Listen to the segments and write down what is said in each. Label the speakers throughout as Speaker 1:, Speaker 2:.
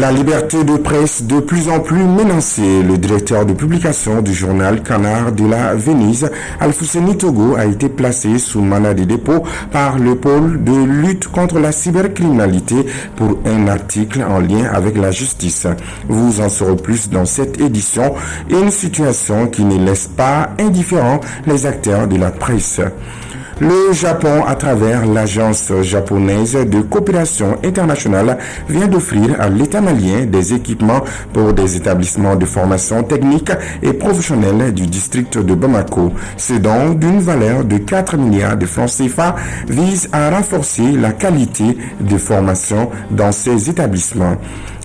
Speaker 1: La liberté de presse de plus en plus menacée. Le directeur de publication du journal Canard de la Venise, Alfousseni Togo, a été placé sous mandat de dépôt par le pôle de lutte contre la cybercriminalité pour un article en lien avec la justice. Vous en saurez plus dans cette édition. Une situation qui ne laisse pas indifférents les acteurs de la presse. Le Japon, à travers l'agence japonaise de coopération internationale, vient d'offrir à l'État malien des équipements pour des établissements de formation technique et professionnelle du district de Bamako. Ce don, d'une valeur de 4 milliards de francs CFA, vise à renforcer la qualité de formation dans ces établissements.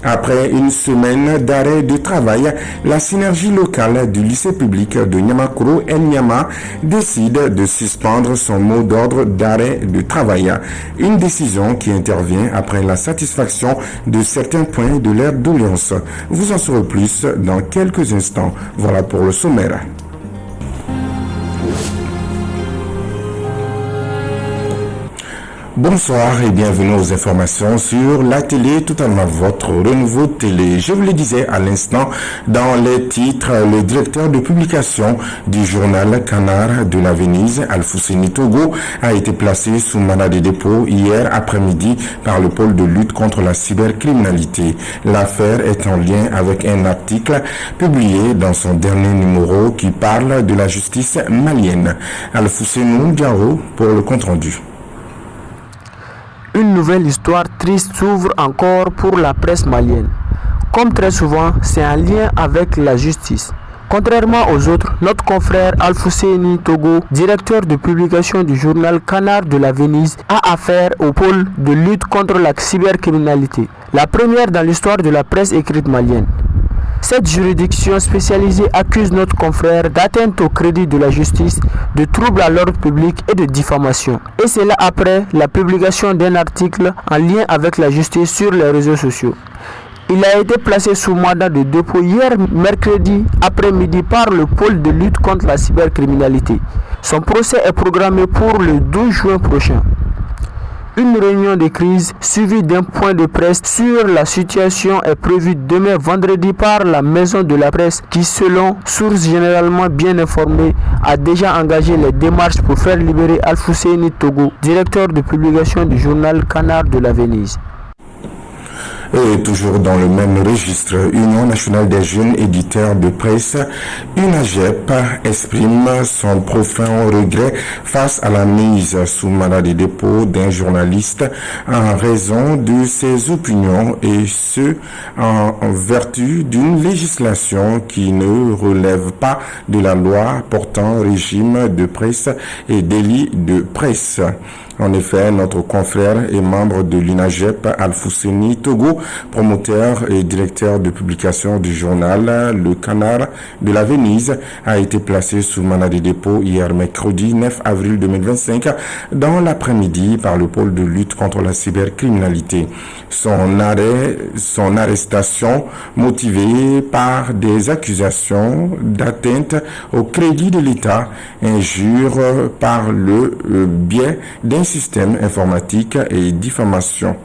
Speaker 1: Après une semaine d'arrêt de travail, la synergie locale du lycée public de Nyamakoro Nyama décide de suspendre son mot d'ordre d'arrêt de travail. Une décision qui intervient après la satisfaction de certains points de leur doléance. Vous en saurez plus dans quelques instants. Voilà pour le sommaire. Bonsoir et bienvenue aux informations sur la télé, totalement votre renouveau télé. Je vous le disais à l'instant dans les titres, le directeur de publication du journal Canard de la Venise, Alfousseni Togo, a été placé sous mandat de dépôt hier après-midi par le pôle de lutte contre la cybercriminalité. L'affaire est en lien avec un article publié dans son dernier numéro qui parle de la justice malienne. Alfousseni Diaro pour le compte-rendu.
Speaker 2: Une nouvelle histoire triste s'ouvre encore pour la presse malienne. Comme très souvent, c'est en lien avec la justice. Contrairement aux autres, notre confrère Alfousseni Togo, directeur de publication du journal Canard de la Venise, a affaire au pôle de lutte contre la cybercriminalité, la première dans l'histoire de la presse écrite malienne. Cette juridiction spécialisée accuse notre confrère d'atteinte au crédit de la justice, de troubles à l'ordre public et de diffamation. Et cela après la publication d'un article en lien avec la justice sur les réseaux sociaux. Il a été placé sous mandat de dépôt hier mercredi après-midi par le pôle de lutte contre la cybercriminalité. Son procès est programmé pour le 12 juin prochain. Une réunion de crise suivie d'un point de presse sur la situation est prévue demain vendredi par la maison de la presse qui, selon sources généralement bien informées, a déjà engagé les démarches pour faire libérer Alfousseni Togo, directeur de publication du journal Canard de la Venise.
Speaker 1: Et toujours dans le même registre, Union nationale des jeunes éditeurs de presse, UNAJEP, exprime son profond regret face à la mise sous mandat de dépôt d'un journaliste en raison de ses opinions et ce, en vertu d'une législation qui ne relève pas de la loi portant régime de presse et délit de presse. En effet, notre confrère et membre de l'UNAJEP, Alfousseni Togo, promoteur et directeur de publication du journal Le Canard de la Venise, a été placé sous mandat de dépôt hier mercredi 9 avril 2025 dans l'après-midi par le pôle de lutte contre la cybercriminalité. Son arrestation motivée par des accusations d'atteinte au crédit de l'État, injure par le biais d'un système informatique et diffamation,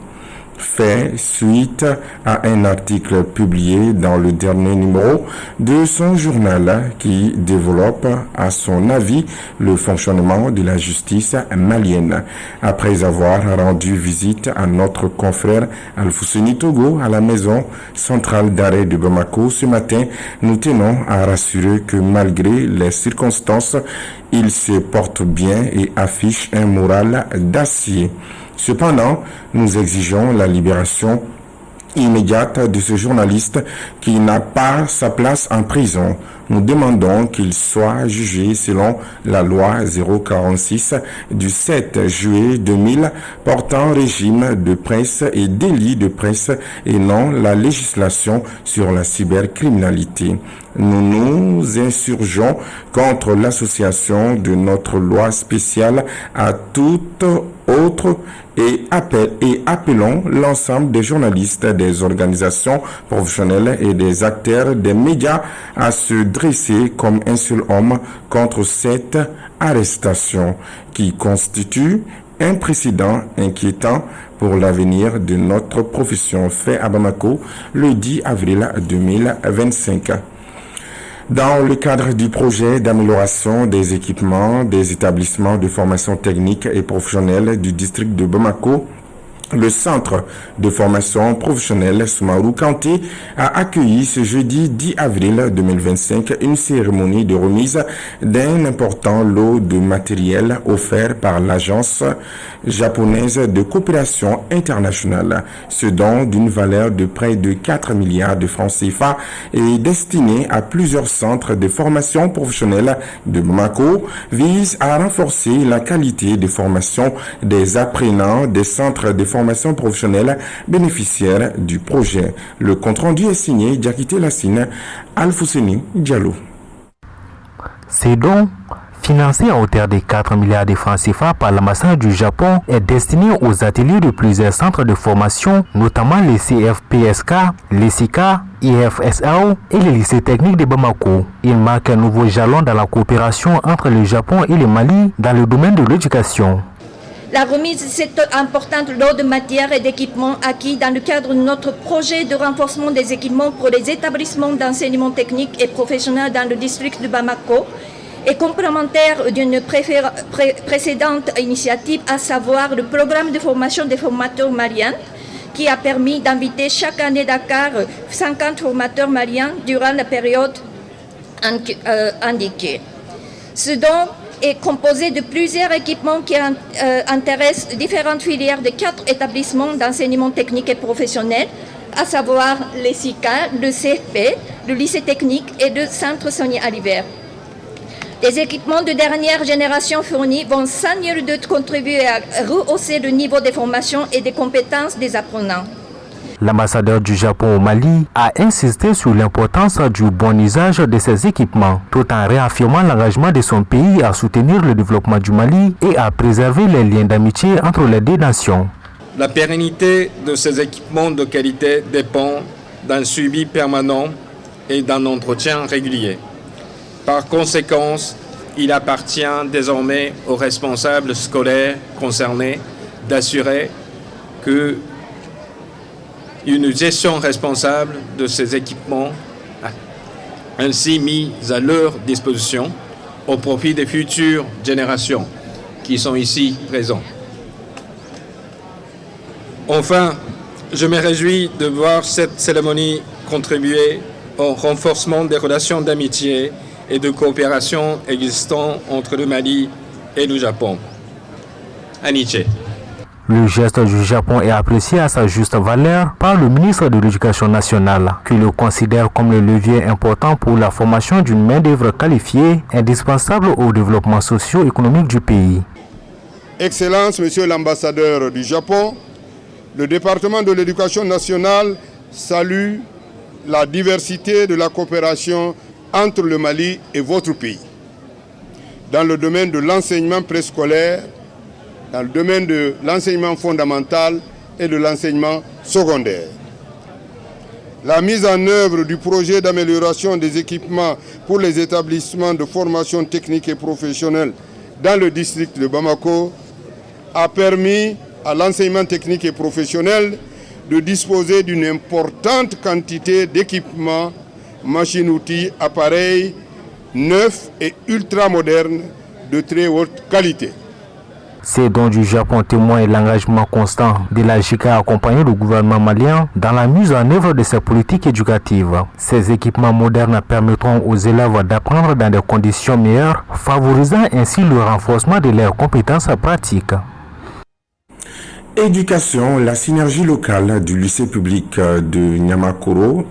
Speaker 1: fait suite à un article publié dans le dernier numéro de son journal qui développe à son avis le fonctionnement de la justice malienne. Après avoir rendu visite à notre confrère Alfousseni Togo à la maison centrale d'arrêt de Bamako ce matin, nous tenons à rassurer que malgré les circonstances, il se porte bien et affiche un moral d'acier. Cependant, nous exigeons la libération immédiate de ce journaliste qui n'a pas sa place en prison. Nous demandons qu'il soit jugé selon la loi 046 du 7 juillet 2000 portant régime de presse et délit de presse et non la législation sur la cybercriminalité. Nous nous insurgeons contre l'association de notre loi spéciale à toute autre et appelons l'ensemble des journalistes, des organisations professionnelles et des acteurs des médias à se dresser comme un seul homme contre cette arrestation qui constitue Un précédent inquiétant pour l'avenir de notre profession fait à Bamako le 10 avril 2025. Dans le cadre du projet d'amélioration des équipements des établissements de formation technique et professionnelle du district de Bamako, le centre de formation professionnelle Soumarou Kanté a accueilli ce jeudi 10 avril 2025 une cérémonie de remise d'un important lot de matériel offert par l'agence japonaise de coopération internationale. Ce don d'une valeur de près de 4 milliards de francs CFA est destiné à plusieurs centres de formation professionnelle de Bamako, vise à renforcer la qualité de formation des apprenants des centres de formation professionnelle bénéficiaires du projet. Le compte-rendu est signé Diakité Lassine, Alfousseni Diallo.
Speaker 3: Ces dons, financé à hauteur de 4 milliards de francs CFA par l'ambassade du Japon, est destiné aux ateliers de plusieurs centres de formation, notamment les CFPSK, les SICA, IFSAO et les lycées techniques de Bamako. Il marque un nouveau jalon dans la coopération entre le Japon et le Mali dans le domaine de l'éducation.
Speaker 4: La remise de cette importante lot de matières et d'équipements acquis dans le cadre de notre projet de renforcement des équipements pour les établissements d'enseignement technique et professionnel dans le district de Bamako est complémentaire d'une précédente initiative, à savoir le programme de formation des formateurs maliens, qui a permis d'inviter chaque année à Dakar 50 formateurs maliens durant la période indiquée. Ce don est composé de plusieurs équipements qui intéressent différentes filières de 4 établissements d'enseignement technique et professionnel, à savoir les SICA, le CFP, le lycée technique et le centre Sonia Alibert. Des équipements de dernière génération fournis vont sans nul doute contribuer à rehausser le niveau des formations et des compétences des apprenants.
Speaker 3: L'ambassadeur du Japon au Mali a insisté sur l'importance du bon usage de ces équipements, tout en réaffirmant l'engagement de son pays à soutenir le développement du Mali et à préserver les liens d'amitié entre les deux nations.
Speaker 5: La pérennité de ces équipements de qualité dépend d'un suivi permanent et d'un entretien régulier. Par conséquent, il appartient désormais aux responsables scolaires concernés d'assurer que une gestion responsable de ces équipements ainsi mis à leur disposition au profit des futures générations qui sont ici présentes. Enfin, je me réjouis de voir cette cérémonie contribuer au renforcement des relations d'amitié et de coopération existant entre le Mali et le Japon. Aniche.
Speaker 3: Le geste du Japon est apprécié à sa juste valeur par le ministre de l'Éducation nationale, qui le considère comme le levier important pour la formation d'une main-d'œuvre qualifiée, indispensable au développement socio-économique du pays.
Speaker 6: Excellence, Monsieur l'ambassadeur du Japon, le département de l'Éducation nationale salue la diversité de la coopération entre le Mali et votre pays. Dans le domaine de l'enseignement préscolaire, dans le domaine de l'enseignement fondamental et de l'enseignement secondaire. La mise en œuvre du projet d'amélioration des équipements pour les établissements de formation technique et professionnelle dans le district de Bamako a permis à l'enseignement technique et professionnel de disposer d'une importante quantité d'équipements, machines-outils, appareils neufs et ultramodernes de très haute qualité.
Speaker 3: Ces dons du Japon témoignent l'engagement constant de la JICA à accompagner le gouvernement malien dans la mise en œuvre de ses politiques éducatives. Ces équipements modernes permettront aux élèves d'apprendre dans des conditions meilleures, favorisant ainsi le renforcement de leurs compétences pratiques.
Speaker 1: Éducation, la synergie locale du lycée public de Niamakoro,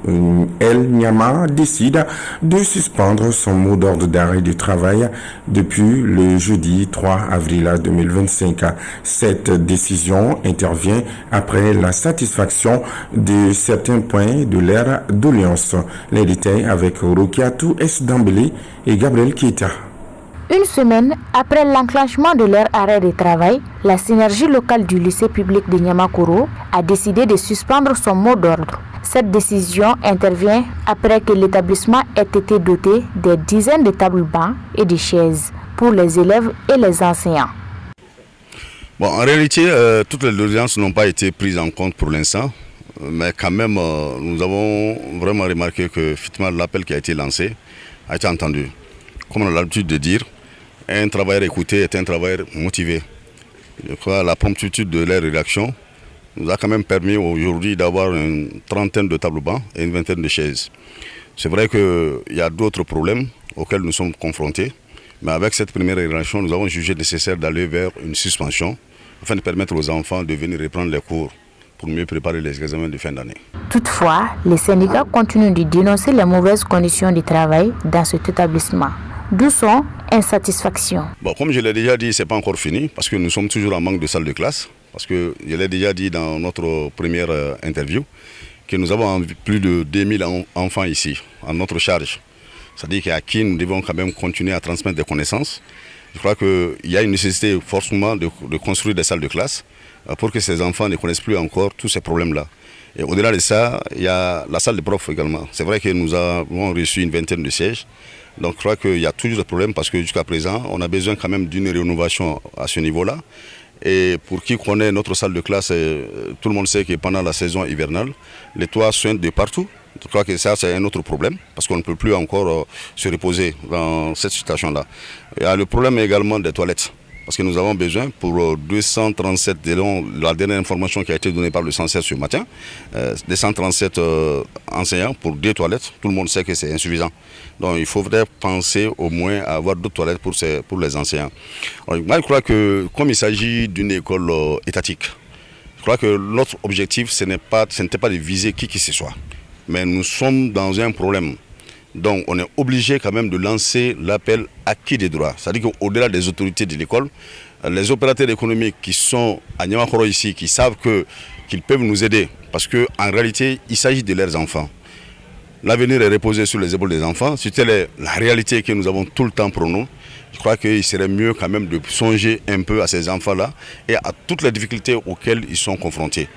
Speaker 1: El Niama, décide de suspendre son mot d'ordre d'arrêt de travail depuis le jeudi 3 avril 2025. Cette décision intervient après la satisfaction de certains points de l'ère d'alliance. Les détails avec Rokiatou S. Dambélé et Gabriel Keita.
Speaker 7: Une semaine après l'enclenchement de leur arrêt de travail, la synergie locale du lycée public de Niamakoro a décidé de suspendre son mot d'ordre. Cette décision intervient après que l'établissement ait été doté de dizaines de tables bancs et de chaises pour les élèves et les enseignants.
Speaker 8: Bon, en réalité, toutes les urgences n'ont pas été prises en compte pour l'instant, mais quand même, nous avons vraiment remarqué que effectivement, l'appel qui a été lancé a été entendu. Comme on a l'habitude de dire, un travailleur écouté est un travailleur motivé. Je crois que la promptitude de leur réaction nous a quand même permis aujourd'hui d'avoir une trentaine de tables bancs et une vingtaine de chaises. C'est vrai qu'il y a d'autres problèmes auxquels nous sommes confrontés, mais avec cette première réaction, nous avons jugé nécessaire d'aller vers une suspension afin de permettre aux enfants de venir reprendre les cours pour mieux préparer les examens de fin d'année.
Speaker 7: Toutefois, les syndicats continuent de dénoncer les mauvaises conditions de travail dans cet établissement. D'où son insatisfaction.
Speaker 8: Bon, comme je l'ai déjà dit, ce n'est pas encore fini parce que nous sommes toujours en manque de salles de classe. Parce que je l'ai déjà dit dans notre première interview que nous avons plus de 2000 enfants ici, à notre charge. C'est-à-dire qu'à qui nous devons quand même continuer à transmettre des connaissances. Je crois qu'il y a une nécessité forcément de construire des salles de classe pour que ces enfants ne connaissent plus encore tous ces problèmes-là. Et au-delà de ça, il y a la salle de profs également. C'est vrai que nous avons reçu une vingtaine de sièges. Donc je crois qu'il y a toujours des problèmes parce que jusqu'à présent, on a besoin quand même d'une rénovation à ce niveau-là. Et pour qui connaît notre salle de classe, tout le monde sait que pendant la saison hivernale, les toits suintent de partout. Je crois que ça, c'est un autre problème, parce qu'on ne peut plus encore se reposer dans cette situation-là. Il y a le problème également des toilettes, parce que nous avons besoin, pour 237, selon la dernière information qui a été donnée par le CNSS ce matin, 237 enseignants pour 2 toilettes. Tout le monde sait que c'est insuffisant. Donc il faudrait penser au moins à avoir d'autres toilettes pour les enseignants. Alors, moi, je crois que comme il s'agit d'une école étatique, je crois que notre objectif, ce n'était pas de viser qui que ce soit. Mais nous sommes dans un problème. Donc on est obligé quand même de lancer l'appel acquis des droits. C'est-à-dire qu'au-delà des autorités de l'école, les opérateurs économiques qui sont à Niamakoro ici, qui savent qu'ils peuvent nous aider, parce qu'en réalité, il s'agit de leurs enfants. L'avenir est reposé sur les épaules des enfants. C'était la réalité que nous avons tout le temps pour nous. Je crois qu'il serait mieux quand même de songer un peu à ces enfants-là et à toutes les difficultés auxquelles ils sont confrontés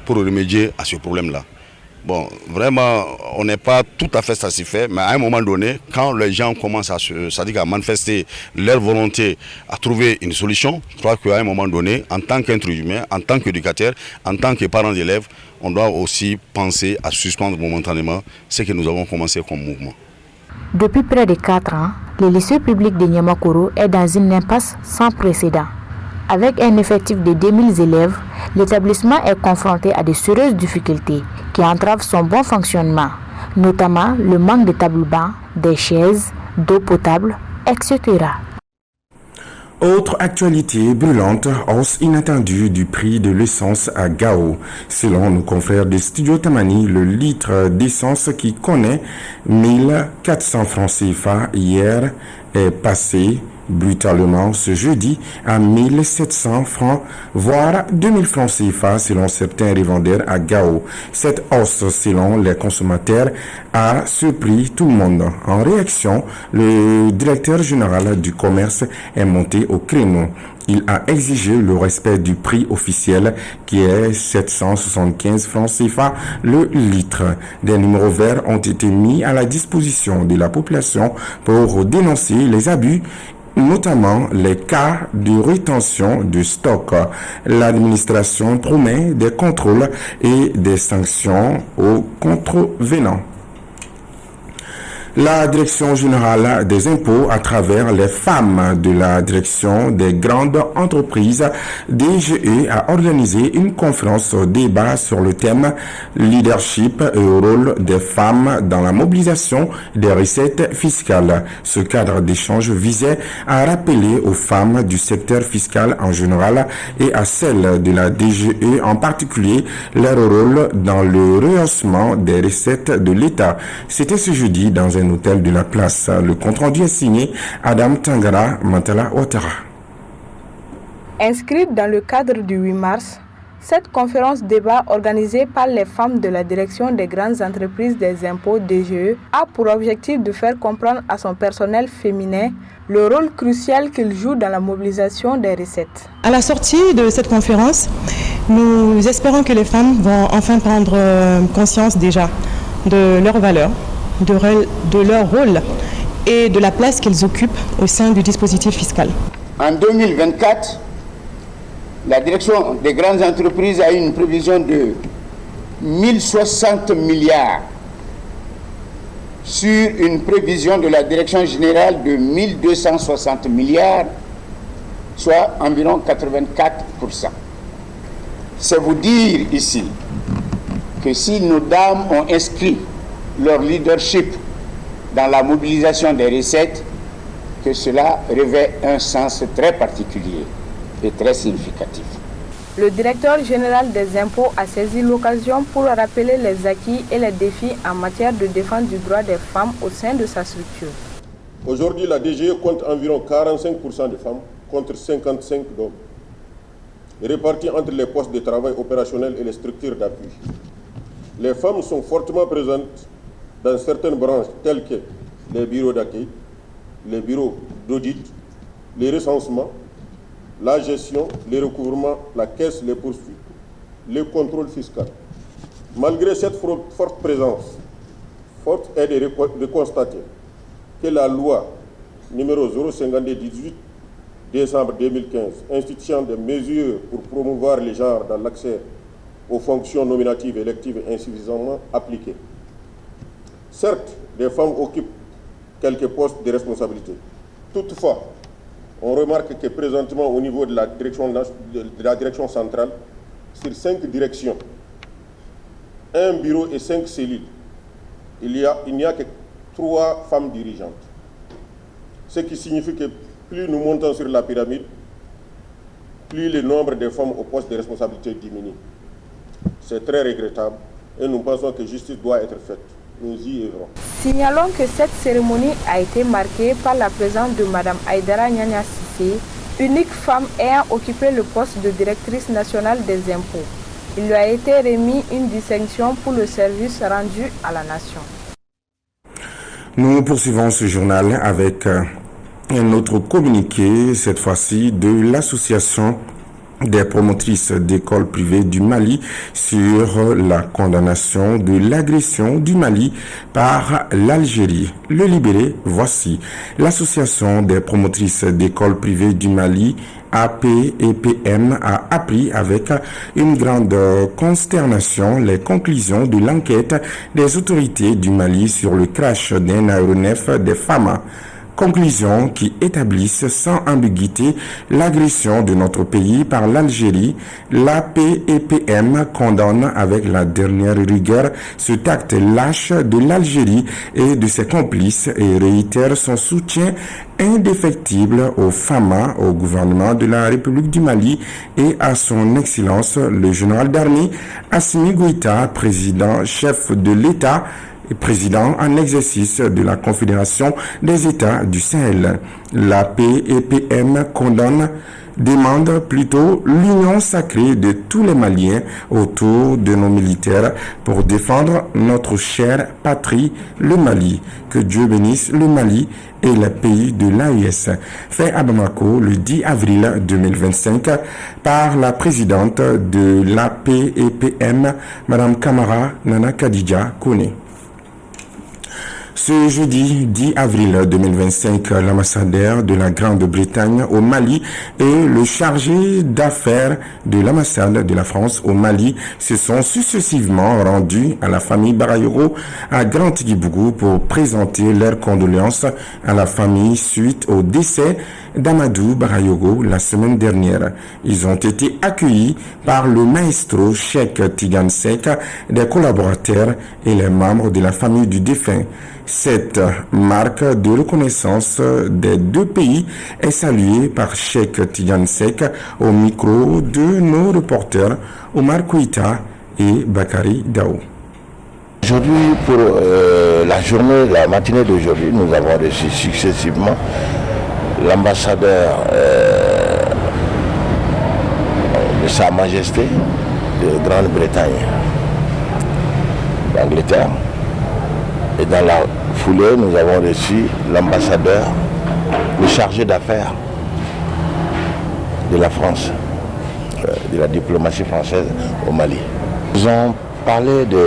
Speaker 8: pour remédier à ce problème-là. Bon, vraiment, on n'est pas tout à fait satisfait, mais à un moment donné, quand les gens commencent à manifester leur volonté à trouver une solution, je crois qu'à un moment donné, en tant qu'être humain, en tant qu'éducateur, en tant que parent d'élèves, on doit aussi penser à suspendre momentanément ce que nous avons commencé comme mouvement.
Speaker 7: Depuis près de 4 ans, le lycée public de Niamakoro est dans une impasse sans précédent. Avec un effectif de 2000 élèves, l'établissement est confronté à de sérieuses difficultés qui entravent son bon fonctionnement, notamment le manque de tables bancs, des chaises, d'eau potable, etc.
Speaker 1: Autre actualité brûlante, hausse inattendue du prix de l'essence à Gao. Selon nos confrères de Studio Tamani, le litre d'essence qui connaît 1400 francs CFA hier est passé brutalement ce jeudi à 1700 francs, voire 2000 francs CFA selon certains revendeurs à Gao. Cette hausse, selon les consommateurs, a surpris tout le monde. En réaction, le directeur général du commerce est monté au créneau. Il a exigé le respect du prix officiel qui est 775 francs CFA le litre. Des numéros verts ont été mis à la disposition de la population pour dénoncer les abus, notamment les cas de rétention de stock. L'administration promet des contrôles et des sanctions aux contrevenants. La Direction générale des impôts, à travers les femmes de la Direction des grandes entreprises DGE, a organisé une conférence débat sur le thème Leadership et rôle des femmes dans la mobilisation des recettes fiscales. Ce cadre d'échange visait à rappeler aux femmes du secteur fiscal en général et à celles de la DGE en particulier leur rôle dans le rehaussement des recettes de l'État. C'était ce jeudi dans un hôtel de la place. Le compte-rendu est signé Adam Tangara Mantala Ouattara.
Speaker 9: Inscrite dans le cadre du 8 mars, cette conférence débat organisée par les femmes de la Direction des grandes entreprises des impôts DGE a pour objectif de faire comprendre à son personnel féminin le rôle crucial qu'il joue dans la mobilisation des recettes.
Speaker 10: À la sortie de cette conférence, nous espérons que les femmes vont enfin prendre conscience déjà de leurs valeurs, de leur rôle et de la place qu'elles occupent au sein du dispositif fiscal.
Speaker 11: En 2024, La direction des grandes entreprises a une prévision de 1060 milliards sur une prévision de la direction générale de 1260 milliards, soit environ 84%. C'est vous dire ici que si nos dames ont inscrit leur leadership dans la mobilisation des recettes, que cela revêt un sens très particulier et très significatif.
Speaker 9: Le directeur général des impôts a saisi l'occasion pour rappeler les acquis et les défis en matière de défense du droit des femmes au sein de sa structure.
Speaker 12: Aujourd'hui, la DGE compte environ 45% de femmes contre 55% d'hommes, répartis entre les postes de travail opérationnels et les structures d'appui. Les femmes sont fortement présentes dans certaines branches telles que les bureaux d'accueil, les bureaux d'audit, les recensements, la gestion, les recouvrements, la caisse, les poursuites, les contrôles fiscaux. Malgré cette forte présence, forte est de constater que la loi numéro 052/18 décembre 2015 instituant des mesures pour promouvoir les genres dans l'accès aux fonctions nominatives et électives est insuffisamment appliquée. Certes, des femmes occupent quelques postes de responsabilité. Toutefois, on remarque que présentement au niveau de la direction centrale, sur 5 directions, 1 bureau et 5 cellules, il n'y a que 3 femmes dirigeantes. Ce qui signifie que plus nous montons sur la pyramide, plus le nombre de femmes au poste de responsabilité diminue. C'est très regrettable et nous pensons que justice doit être faite. Nous y œuvrons.
Speaker 9: Signalons que cette cérémonie a été marquée par la présence de Mme Aïdara Nyanya Sissé, unique femme ayant occupé le poste de directrice nationale des impôts. Il lui a été remis une distinction pour le service rendu à la nation.
Speaker 1: Nous poursuivons ce journal avec un autre communiqué, cette fois-ci de l'association des promotrices d'écoles privées du Mali sur la condamnation de l'agression du Mali par l'Algérie. Le Libéré, voici. L'association des promotrices d'écoles privées du Mali, APEPM, a appris avec une grande consternation les conclusions de l'enquête des autorités du Mali sur le crash d'un aéronef des FAMA. Conclusions qui établissent sans ambiguïté l'agression de notre pays par l'Algérie. L'APEPM condamne avec la dernière rigueur cet acte lâche de l'Algérie et de ses complices et réitère son soutien indéfectible aux FAMA, au gouvernement de la République du Mali et à son Excellence le général d'armée Assimi Goïta, président-chef de l'État et président en exercice de la Confédération des États du Sahel. La PEPM demande plutôt l'union sacrée de tous les Maliens autour de nos militaires pour défendre notre chère patrie, le Mali. Que Dieu bénisse le Mali et les pays de l'AES. Fait à Bamako le 10 avril 2025 par la présidente de la PEPM, Mme Kamara Nana Kadija Kone. Ce jeudi 10 avril 2025, l'ambassadeur de la Grande-Bretagne au Mali et le chargé d'affaires de l'ambassade de la France au Mali se sont successivement rendus à la famille Barayoro à Grand-Tigibougou pour présenter leurs condoléances à la famille suite au décès d'Amadou Barayoro la semaine dernière. Ils ont été accueillis par le maestro Cheikh Tidiane Seck, des collaborateurs et les membres de la famille du défunt. Cette marque de reconnaissance des deux pays est saluée par Cheikh Tidiane Seck au micro de nos reporters Omar Kouita et Bakari Daou.
Speaker 13: Aujourd'hui, pour la matinée d'aujourd'hui, nous avons reçu successivement l'ambassadeur de Sa Majesté de Grande-Bretagne, d'Angleterre. Et dans la foulée, nous avons reçu l'ambassadeur, le chargé d'affaires de la France, de la diplomatie française au Mali. Ils ont parlé de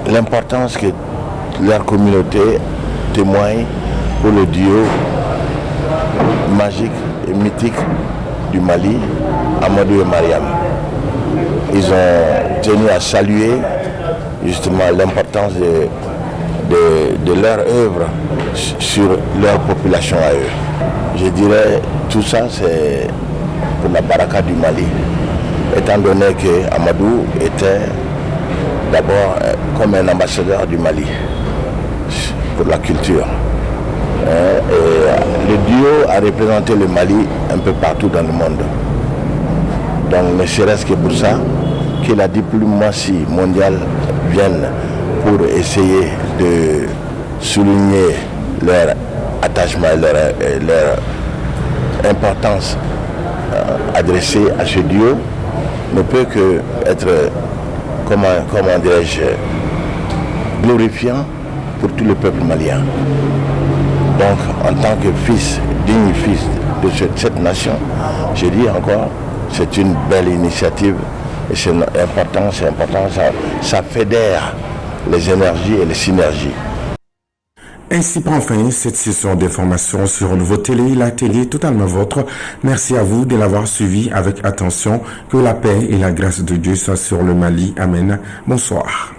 Speaker 13: l'importance que leur communauté témoigne pour le duo magique et mythique du Mali, Amadou et Mariam. Ils ont tenu à saluer justement l'importance de leur œuvre sur leur population à eux. Je dirais tout ça c'est pour la baraka du Mali, étant donné que Amadou était d'abord comme un ambassadeur du Mali pour la culture. Et le duo a représenté le Mali un peu partout dans le monde. Donc ne serait-ce que pour ça que la diplomatie mondiale vienne pour essayer de souligner leur attachement et leur importance adressée à ce duo ne peut que être, comment dirais-je, glorifiant pour tout le peuple malien. Donc en tant que digne fils de cette nation, je dis encore, c'est une belle initiative et c'est important, ça fédère les énergies et les synergies.
Speaker 1: Ainsi prend fin cette session d'information sur Nouveau Télé, la télé totalement vôtre. Merci à vous de l'avoir suivi avec attention. Que la paix et la grâce de Dieu soient sur le Mali. Amen. Bonsoir.